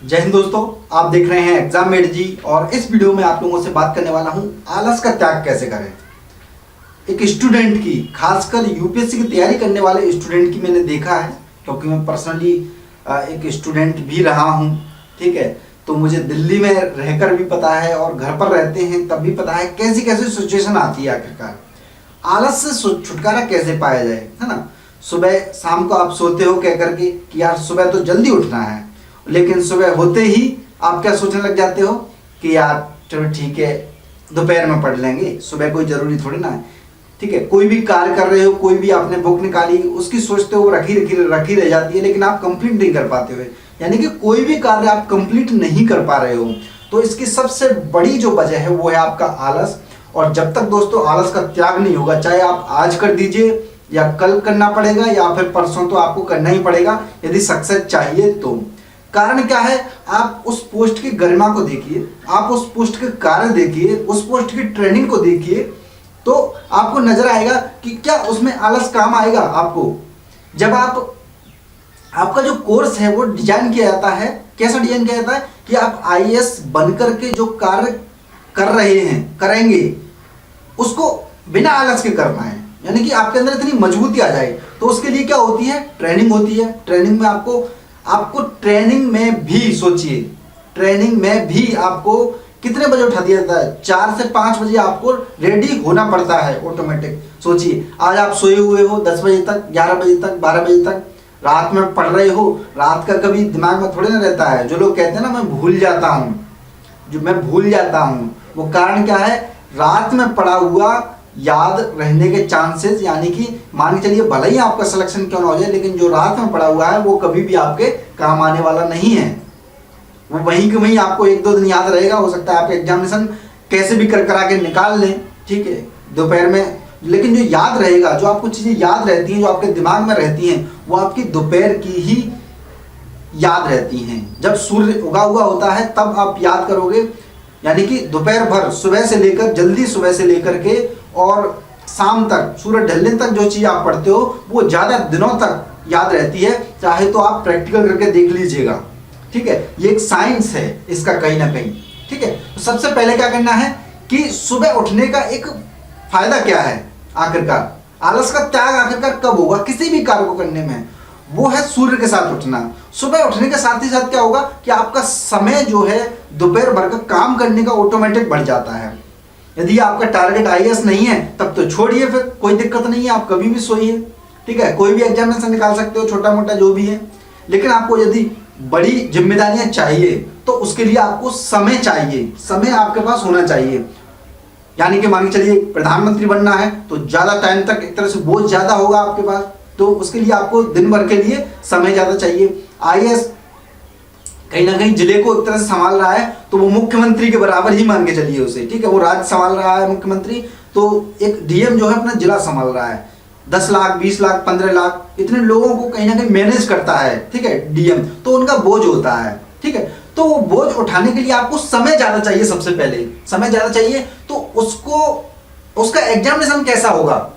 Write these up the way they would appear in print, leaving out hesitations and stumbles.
जय हिंद दोस्तों, आप देख रहे हैं एग्जाम मेड जी। और इस वीडियो में आप लोगों से बात करने वाला हूं आलस का त्याग कैसे करें। एक स्टूडेंट की, खासकर यूपीएससी की तैयारी करने वाले स्टूडेंट की मैंने देखा है, क्योंकि मैं पर्सनली एक स्टूडेंट भी रहा हूं। ठीक है, तो मुझे दिल्ली में रहकर भी पता है और घर पर रहते हैं तब भी पता है कैसी कैसी सिचुएशन आती है। आखिरकार आलस से छुटकारा कैसे पाया जाए, है ना। सुबह शाम को आप सोते हो कह करके कि यार सुबह तो जल्दी उठना है, लेकिन सुबह होते ही आप क्या सोचने लग जाते हो कि यार चलो ठीक है दोपहर में पढ़ लेंगे, सुबह कोई जरूरी थोड़ी ना है। ठीक है, कोई भी कार्य कर रहे हो, कोई भी आपने बुक निकाली, उसकी सोचते हो रखी रह जाती है, लेकिन आप कंप्लीट नहीं कर पाते हो। यानी कि कोई भी कार्य आप कंप्लीट नहीं कर पा रहे हो। तो इसकी सबसे बड़ी जो वजह है वो है आपका आलस। और जब तक दोस्तों आलस का त्याग नहीं होगा, चाहे आप आज कर दीजिए या कल करना पड़ेगा या फिर परसों, तो आपको करना ही पड़ेगा यदि सक्सेस चाहिए तो। कारण क्या है, आप उस पोस्ट की गरिमा को देखिए, आप उस पोस्ट के कार्य देखिए, उस पोस्ट की ट्रेनिंग को देखिए, तो आपको नजर आएगा कि क्या उसमें आलस काम आएगा आपको। जब आपका जो कोर्स है वो डिजाइन किया जाता है, कैसा डिजाइन किया जाता है कि आप आईएएस बनकर के जो कार्य कर रहे हैं, करेंगे, उसको बिना आलस के करना है। यानी कि आपके अंदर इतनी मजबूती आ जाए। तो उसके लिए क्या होती है, ट्रेनिंग होती है। ट्रेनिंग में आपको ट्रेनिंग में भी सोचिए, ट्रेनिंग में भी आपको कितने बजे उठा दिया जाता है, 4 से 5 बजे आपको रेडी होना पड़ता है ऑटोमेटिक। सोचिए आज आप सोए हुए हो 10 बजे तक, 11 बजे तक, 12 बजे तक, रात में पढ़ रहे हो। रात का कभी दिमाग में थोड़ी ना रहता है। जो लोग कहते हैं ना मैं भूल जाता हूँ, वो कारण क्या है, रात में पढ़ा हुआ याद रहने के चांसेस, यानी कि मान के चलिए भले ही आपका सिलेक्शन क्यों ना हो जाए, लेकिन जो रात में पढ़ा हुआ है वो कभी भी आपके काम आने वाला नहीं है। वो वहीं के वहीं आपको 1-2 दिन याद रहेगा। हो सकता है आप एग्जामिनेशन कैसे भी करा के निकाल लें, ठीक है, दोपहर में, लेकिन जो याद रहेगा, जो आपको चीजें याद रहती हैं, जो आपके दिमाग में रहती हैं, वो आपकी दोपहर की ही याद रहती हैं। जब सूर्य उगा हुआ होता है तब आप याद करोगे। यानी कि दोपहर भर, सुबह से लेकर, जल्दी सुबह से लेकर के और शाम तक, सूरज ढलने तक जो चीज आप पढ़ते हो वो ज्यादा दिनों तक याद रहती है। चाहे तो आप प्रैक्टिकल करके देख लीजिएगा। ठीक है, ये एक साइंस है इसका कहीं ना कहीं। ठीक है, तो सबसे पहले क्या करना है कि सुबह उठने का एक फायदा क्या है। आखिरकार आलस का त्याग आखिरकार कब होगा किसी भी कार्य को करने में, वो है सूर्य के साथ उठना। सुबह उठने के साथ ही साथ क्या होगा कि आपका समय जो है दोपहर भर का काम करने का ऑटोमेटिक बढ़ जाता है। यदि आपका टारगेट आईएएस नहीं है तब तो छोड़िए, फिर कोई दिक्कत नहीं है, आप कभी भी सोइए। ठीक है, कोई भी एग्जामिनेशन निकाल सकते हो, छोटा मोटा जो भी है। लेकिन आपको यदि बड़ी जिम्मेदारियां चाहिए तो उसके लिए आपको समय चाहिए, समय आपके पास होना चाहिए। यानी कि मान के चलिए प्रधानमंत्री बनना है तो ज्यादा टाइम तक एक तरह से बोझ ज्यादा होगा आपके पास, तो उसके लिए आपको दिन भर के लिए समय ज्यादा चाहिए। आईएएस कहीं ना कहीं जिले को एक तरह से संभाल रहा है तो वो मुख्यमंत्री के बराबर ही मान के चलिए उसे। ठीक है, वो राज्य संभाल रहा है मुख्यमंत्री, तो एक डीएम जो है अपना जिला संभाल रहा है। 10 लाख, 20 लाख, 15 लाख, इतने लोगों को कहीं ना कहीं मैनेज करता है। ठीक है, डीएम, तो उनका बोझ होता है। ठीक है, तो वो बोझ उठाने के लिए आपको समय ज्यादा चाहिए। सबसे पहले समय ज्यादा चाहिए, तो उसका एग्जामिनेशन कैसा होगा,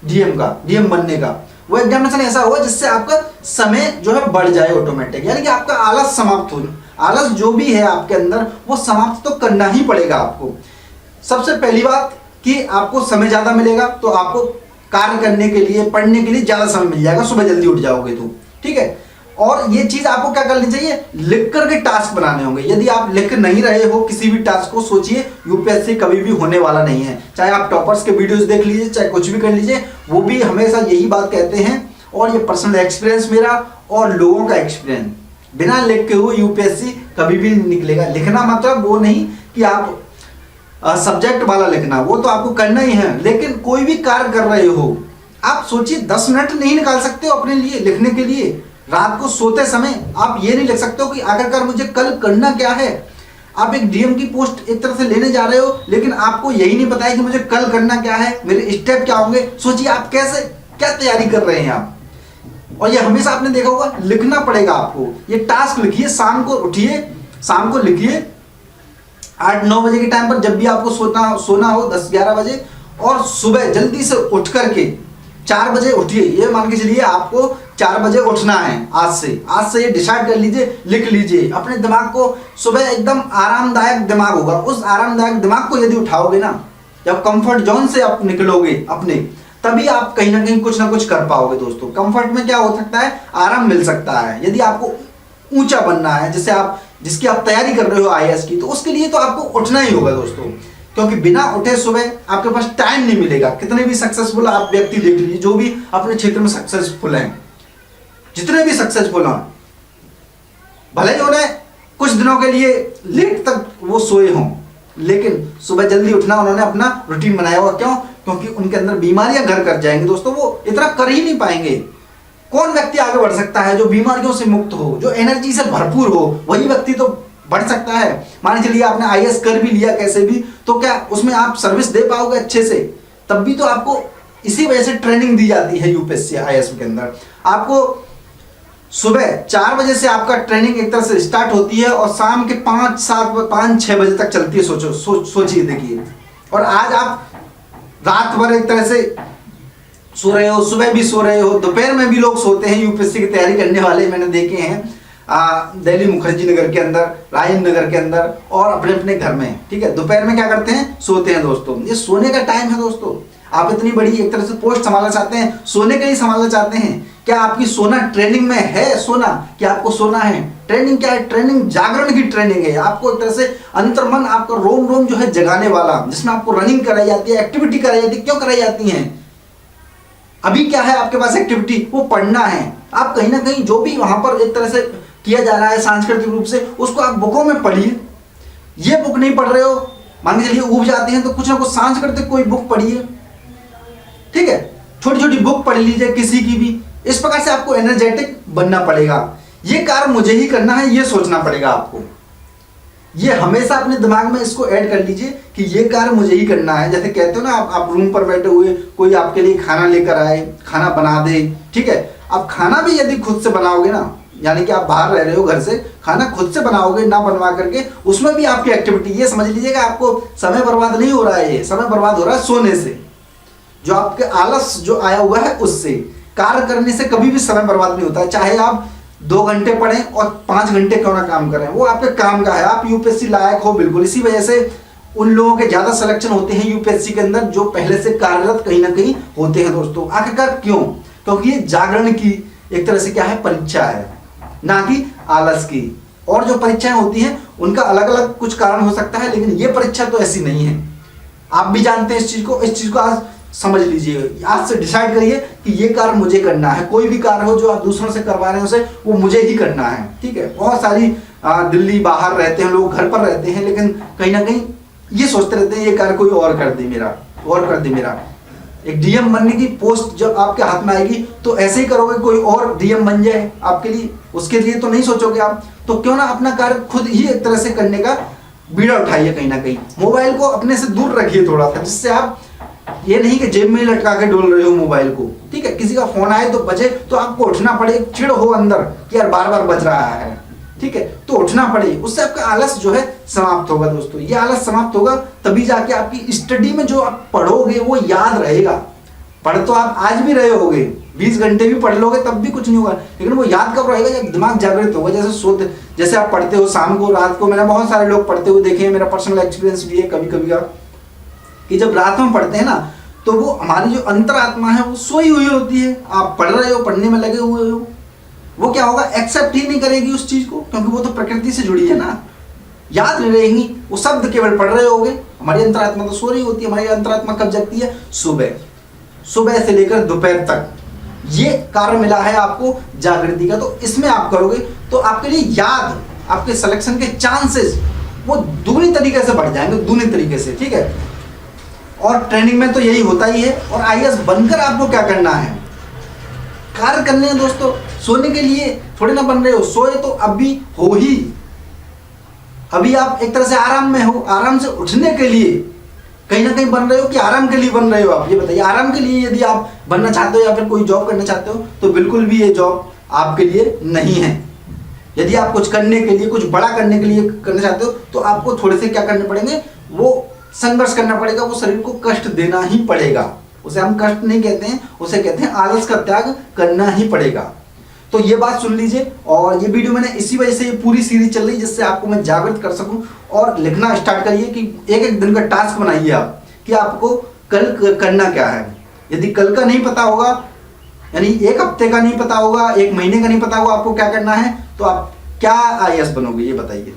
डीएम बनने का वो एग्जामिनेशन ऐसा होगा जिससे आपका समय जो है बढ़ जाए ऑटोमेटिक। यानी कि आपका आलस समाप्त हो, आलस जो भी है आपके अंदर वो समाप्त तो करना ही पड़ेगा आपको। सबसे पहली बात कि आपको समय ज्यादा मिलेगा तो आपको कार्य करने के लिए, पढ़ने के लिए ज्यादा समय मिल जाएगा, सुबह जल्दी उठ जाओगे तो। ठीक है, और ये चीज आपको क्या करनी चाहिए, लिख करके टास्क बनाने होंगे। यदि आप लिख नहीं रहे हो किसी भी टास्क को, सोचिए यूपीएससी कभी भी होने वाला नहीं है। चाहे आप टॉपर्स के वीडियोस देख लीजिए, चाहे कुछ भी कर लीजिए, वो भी हमेशा यही बात कहते हैं। और ये पर्सनल एक्सपीरियंस मेरा और लोगों का एक्सपीरियंस, बिना लिख के हुए यूपीएससी कभी भी नहीं निकलेगा। लिखना मतलब वो नहीं कि आप सब्जेक्ट वाला लिखना, वो तो आपको करना ही है, लेकिन कोई भी कार्य कर रहे हो, आप सोचिए 10 मिनट नहीं निकाल सकते हो अपने लिए लिखने के लिए। रात को सोते समय आप ये नहीं लिख सकते हो कि आखिरकार मुझे कल करना क्या है। आप एक डीएम की पोस्ट एक तरह से लेने जा रहे हो, लेकिन आपको यही नहीं पता है कि मुझे कल करना क्या है, मेरे स्टेप क्या होंगे। सोचिए आप कैसे क्या तैयारी कर रहे हैं आप। और ये हमेशा आपने देखा होगा, लिखना पड़ेगा आपको। ये टास्क लिखिए, शाम को उठिए, शाम को लिखिए 8-9 बजे के टाइम पर, जब भी आपको सोना हो 10-11 बजे, और सुबह जल्दी से उठ करके 4 बजे उठिए। ये मान के चलिए आपको 4 बजे उठना है। आज से ये डिसाइड कर लीजिए, लिख लीजिए अपने दिमाग को। सुबह एकदम आरामदायक दिमाग होगा, उस आरामदायक दिमाग को यदि उठाओगे ना, जब कंफर्ट जोन से आप निकलोगे अपने, तभी आप कहीं ना कहीं कुछ ना कुछ कर पाओगे दोस्तों। कंफर्ट में क्या हो सकता है, आराम मिल सकता है। यदि आपको ऊंचा बनना है, जैसे आप जिसकी आप तैयारी कर रहे हो आईएएस की, तो उसके लिए तो आपको उठना ही होगा दोस्तों, क्योंकि बिना उठे सुबह आपके पास टाइम नहीं मिलेगा। कितने भी सक्सेसफुल आप व्यक्ति देख लीजिए, जो भी अपने क्षेत्र में सक्सेसफुल हैं, जितने भी सक्सेसफुल हैं, भले ही उन्हें कुछ दिनों के लिए लेट तक वो सोए हों, लेकिन सुबह जल्दी उठना उन्होंने अपना रूटीन बनाया हुआ। क्यों? क्योंकि उनके अंदर बीमारियां घर कर जाएंगी दोस्तों, वो इतना कर ही नहीं पाएंगे। कौन व्यक्ति आगे बढ़ सकता है जो बीमारियों से मुक्त हो, जो एनर्जी से भरपूर हो? वही व्यक्ति तो बढ़ सकता है। मान चलिए आपने आईएएस कर भी लिया कैसे भी, तो क्या उसमें आप सर्विस दे पाओगे अच्छे से? तब भी तो आपको इसी वजह से ट्रेनिंग दी जाती है यूपीएससी आईएएस के अंदर। आपको सुबह 4 बजे से आपका ट्रेनिंग एक तरह से स्टार्ट होती है और शाम के 5-6 बजे तक चलती है। सोचिए देखिए। और आज आप रात भर एक तरह से सो रहे हो, सुबह भी सो रहे हो, दोपहर में भी लोग सोते हैं यूपीएससी की तैयारी करने वाले, मैंने देखे हैं दिल्ली मुखर्जी नगर के अंदर, राजेंद्र नगर के अंदर, और अपने अपने घर में। ठीक है, दोपहर में क्या करते हैं, सोते हैं दोस्तों। ये सोने का टाइम है दोस्तों। आप इतनी बड़ी एक तरह से पोस्ट संभालना चाहते हैं, सोने के लिए संभालना चाहते हैं। क्या आपकी सोना ट्रेनिंग में है? सोना क्या आपको सोना है? ट्रेनिंग क्या है? ट्रेनिंग जागरण की ट्रेनिंग है। आपको एक तरह से अंतर्मन, आपका रोम रोम जो है जगाने वाला, जिसमें आपको रनिंग कराई जाती है, एक्टिविटी कराई जाती है। क्यों कराई जाती है? अभी क्या है आपके पास एक्टिविटी, वो पढ़ना है। आप कहीं ना कहीं जो भी वहां पर एक तरह से किया जा रहा है सांस्कृतिक रूप से, उसको आप बुकों में पढ़िए। ये बुक नहीं पढ़ रहे हो, मान के चलिए ऊब जाते हैं, तो कुछ ना कुछ सांस्कृतिक कोई बुक पढ़िए। ठीक है, छोटी छोटी बुक पढ़ लीजिए किसी की भी। इस प्रकार से आपको एनर्जेटिक बनना पड़ेगा। ये कार्य मुझे ही करना है, ये सोचना पड़ेगा आपको। ये हमेशा अपने दिमाग में इसको ऐड कर लीजिए कि ये कार्य मुझे ही करना है। जैसे कहते हो ना, आप रूम पर बैठे हुए, कोई आपके लिए खाना लेकर आए, खाना बना दे। ठीक है, आप खाना भी यदि खुद से बनाओगे ना, यानी कि आप बाहर रह रहे हो, घर से खाना खुद से बनाओगे, ना बनवा करके, उसमें भी आपकी एक्टिविटी, ये समझ लीजिएगा आपको समय बर्बाद नहीं हो रहा है। ये समय बर्बाद हो रहा है सोने से, जो आपके आलस जो आया हुआ है उससे। कार्य करने से कभी भी समय बर्बाद नहीं होता है, चाहे आप 2 घंटे पढ़ें और 5 घंटे क्यों ना काम करें, वो आपके काम का है। आप यूपीएससी लायक हो बिल्कुल। इसी वजह से उन लोगों के ज्यादा सिलेक्शन होते हैं यूपीएससी के अंदर जो पहले से कार्यरत कहीं ना कहीं होते हैं दोस्तों। आखिरकार क्यों? क्योंकि ये जागरण की एक तरह से क्या है, परीक्षा है, ना कि आलस की। और जो परीक्षाएं होती हैं उनका अलग अलग कुछ कारण हो सकता है, लेकिन ये परीक्षा तो ऐसी नहीं है। आप भी जानते हैं इस चीज को आज समझ लीजिए। आज से डिसाइड करिए कि ये कार्य मुझे करना है। कोई भी कार्य हो जो आप दूसरों से करवा रहे हैं, उसे वो मुझे ही करना है। ठीक है, बहुत सारी दिल्ली बाहर रहते हैं लोग, घर पर रहते हैं, लेकिन कहीं ना कहीं ये सोचते रहते हैं ये कार्य कोई और कर दे मेरा, और कर दे मेरा। एक डीएम बनने की पोस्ट जब आपके हाथ में आएगी तो ऐसे ही करोगे, कोई और डीएम बन जाए आपके लिए, उसके लिए तो नहीं सोचोगे आप। तो क्यों ना अपना कार्य खुद ही एक तरह से करने का बीड़ा उठाइए। कहीं ना कहीं मोबाइल को अपने से दूर रखिए थोड़ा सा, जिससे आप ये नहीं कि जेब में लटका के डोल रहे हो मोबाइल को। ठीक है, किसी का फोन आए तो बजे तो आपको उठना पड़े, चिड़ हो अंदर कि यार बार बार बज रहा है। ठीक है, तो उठना पड़े, उससे आपका आलस जो है समाप्त होगा दोस्तों। ये आलस समाप्त होगा तभी जाके आपकी स्टडी में जो आप पढ़ोगे वो याद रहेगा। पढ़ तो आप आज भी रहे होगे, 20 घंटे भी पढ़ लोगे तब भी कुछ नहीं होगा, लेकिन वो याद कब रहेगा, जब दिमाग जागृत होगा। जैसे आप पढ़ते हो शाम को, रात को, मैंने बहुत सारे लोग पढ़ते हुए देखे हैं, मेरा पर्सनल एक्सपीरियंस भी है कभी कभी का, कि जब रात में पढ़ते हैं ना, तो वो हमारी जो अंतरात्मा है वो सोई हुई होती है। आप पढ़ रहे हो, पढ़ने में लगे हुए हो, वो क्या होगा, एक्सेप्ट ही नहीं करेगी उस चीज को, क्योंकि वो तो प्रकृति से जुड़ी है ना, याद नहीं रहेंगी, वो शब्द केवल पढ़ रहे होगे। हमारी अंतरात्मा तो सो रही होती है। हमारी अंतरात्मा कब जगती है, सुबह से लेकर दोपहर तक। ये कार्य मिला है आपको जागृति का, तो इसमें आप करोगे तो आपके लिए याद, आपके सिलेक्शन के चांसेस वो दुगनी तरीके से बढ़ जाएंगे, दूनी तरीके से। ठीक है, और ट्रेनिंग में तो यही होता ही है। और आईएएस बनकर आपको क्या करना है, कार्य करने हैं दोस्तों। सोने के लिए थोड़ी ना बन रहे हो, सोए तो अभी हो ही, अभी आप एक तरह से आराम में हो, आराम से उठने के लिए कहीं ना कहीं बन रहे हो कि आराम के लिए बन रहे हो। आप ये बताइए, आराम के लिए यदि आप बनना चाहते हो या फिर कोई जॉब करना चाहते हो तो बिल्कुल भी ये जॉब आपके लिए नहीं है। यदि आप कुछ करने के लिए, कुछ बड़ा करने के लिए करना चाहते हो तो आपको थोड़े से क्या करने पड़ेंगे, वो संघर्ष करना पड़ेगा, वो शरीर को कष्ट देना ही पड़ेगा। उसे हम कष्ट नहीं कहते हैं, उसे कहते हैं आलस का त्याग करना ही पड़ेगा। तो ये बात सुन लीजिए। और ये वीडियो मैंने इसी वजह से, ये पूरी सीरीज चल रही है जिससे आपको मैं जागृत कर सकूं। और लिखना स्टार्ट करिए कि एक एक दिन का टास्क बनाइए आप कि आपको कल करना क्या है। यदि कल का नहीं पता होगा, यानी एक हफ्ते का नहीं पता होगा, एक महीने का नहीं पता होगा आपको क्या करना है, तो आप क्या आईएएस बनोगे ये बताइए।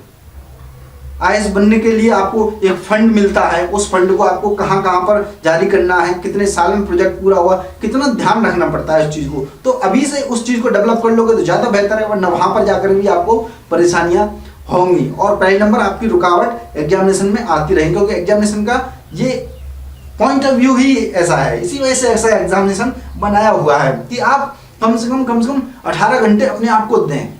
आईएएस बनने के लिए आपको एक फंड मिलता है, उस फंड को आपको कहां कहां पर जारी करना है, कितने साल में प्रोजेक्ट पूरा हुआ, कितना ध्यान रखना पड़ता है उस चीज को। तो अभी से उस चीज को डेवलप कर लोगे तो ज्यादा बेहतर है, वरना वहां पर जाकर भी आपको परेशानियां होंगी। और पहले नंबर आपकी रुकावट एग्जामिनेशन में आती रहेगी, क्योंकि एग्जामिनेशन का ये पॉइंट ऑफ व्यू ही ऐसा है। इसी वजह से ऐसा एग्जामिनेशन बनाया हुआ है कि आप कम से कम 18 घंटे अपने आप को दें।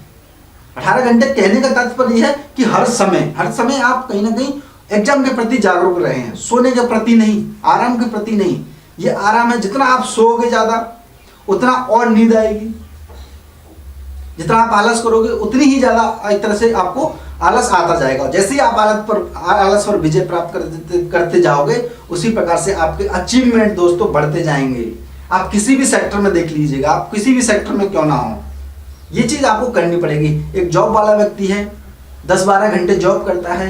18 घंटे कहने का तात्पर्य यह है कि हर समय आप कहीं ना कहीं एग्जाम के प्रति जागरूक रहे हैं, सोने के प्रति नहीं, आराम के प्रति नहीं। ये आराम है, जितना आप सोओगे ज्यादा उतना और नींद आएगी, जितना आप आलस करोगे उतनी ही ज्यादा एक तरह से आपको आलस आता जाएगा। जैसे ही आप आलस पर विजय प्राप्त करते जाओगे, उसी प्रकार से आपके अचीवमेंट दोस्तों बढ़ते जाएंगे। आप किसी भी सेक्टर में देख लीजिएगा, आप किसी भी सेक्टर में क्यों ना हो, ये चीज आपको करनी पड़ेगी। एक जॉब वाला व्यक्ति है, 10-12 घंटे जॉब करता है,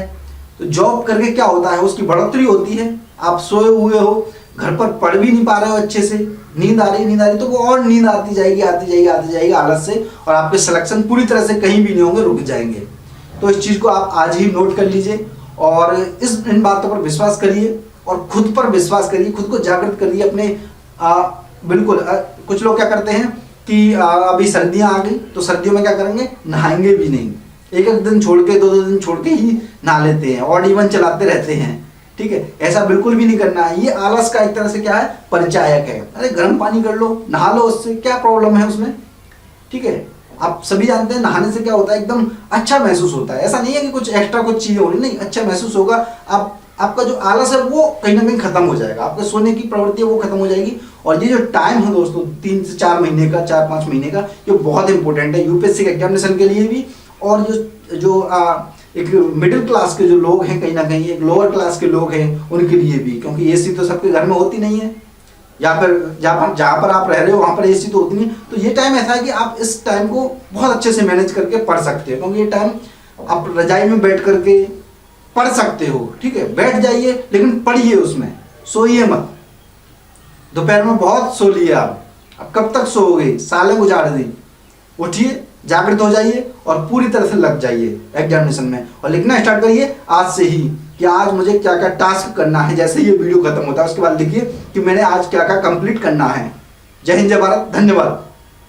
तो जॉब करके क्या होता है, उसकी बढ़ोतरी होती है। आप सोए हुए हो, घर पर पढ़ भी नहीं पा रहे हो अच्छे से, नींद आ रही, तो वो और नींद आती जाएगी आलस से, और आपके सिलेक्शन पूरी तरह से कहीं भी नहीं होंगे, रुक जाएंगे। तो इस चीज को आप आज ही नोट कर लीजिए और इन बातों पर विश्वास करिए और खुद पर विश्वास करिए, खुद को जागृत करिए अपने। बिल्कुल कुछ लोग क्या करते हैं कि अभी सर्दियां आ गई तो सर्दियों में क्या करेंगे, नहाएंगे भी नहीं, एक दिन छोड़ के 2-2 दिन छोड़ के ही नहा लेते हैं, ऑड इवन चलाते रहते हैं। ठीक है, ऐसा बिल्कुल भी नहीं करना है। ये आलस का एक तरह से क्या है, परिचायक है। अरे गर्म पानी कर लो, नहा लो, उससे क्या प्रॉब्लम है उसमें। ठीक है, आप सभी जानते हैं नहाने से क्या होता है, एकदम अच्छा महसूस होता है। ऐसा नहीं है कि कुछ एक्स्ट्रा कुछ चीज होनी, नहीं, अच्छा महसूस होगा। आपका जो आलस है वो कहीं ना कहीं खत्म हो जाएगा, आपके सोने की प्रवृत्ति है वो खत्म हो जाएगी। और ये जो टाइम है दोस्तों 3 से 4 महीने का, 4-5 महीने का, ये बहुत इंपॉर्टेंट है यूपीएससी के एग्जामिनेशन के लिए भी। और जो एक मिडिल क्लास के जो लोग हैं, कहीं ना कहीं एक लोअर क्लास के लोग हैं, उनके लिए भी, क्योंकि एसी तो सबके घर में होती नहीं है, या फिर जहाँ पर आप रह रहे हो वहाँ पर एसी तो होती नहीं। तो ये टाइम ऐसा है कि आप इस टाइम को बहुत अच्छे से मैनेज करके पढ़ सकते हो, क्योंकि ये टाइम आप रजाई में बैठ करके पढ़ सकते हो। ठीक है, बैठ जाइए लेकिन पढ़िए, उसमें सोइए मत। दोपहर में बहुत सो लिए आप, अब कब तक सोओगे, सालें गुजार दी। उठिए, जागृत हो जाइए और पूरी तरह से लग जाइए एग्जामिनेशन में, और लिखना स्टार्ट करिए आज से ही कि आज मुझे क्या क्या टास्क करना है। जैसे ये वीडियो खत्म होता है उसके बाद लिखिए कि मैंने आज क्या क्या कंप्लीट करना है। जय हिंद, जय भारत, धन्यवाद।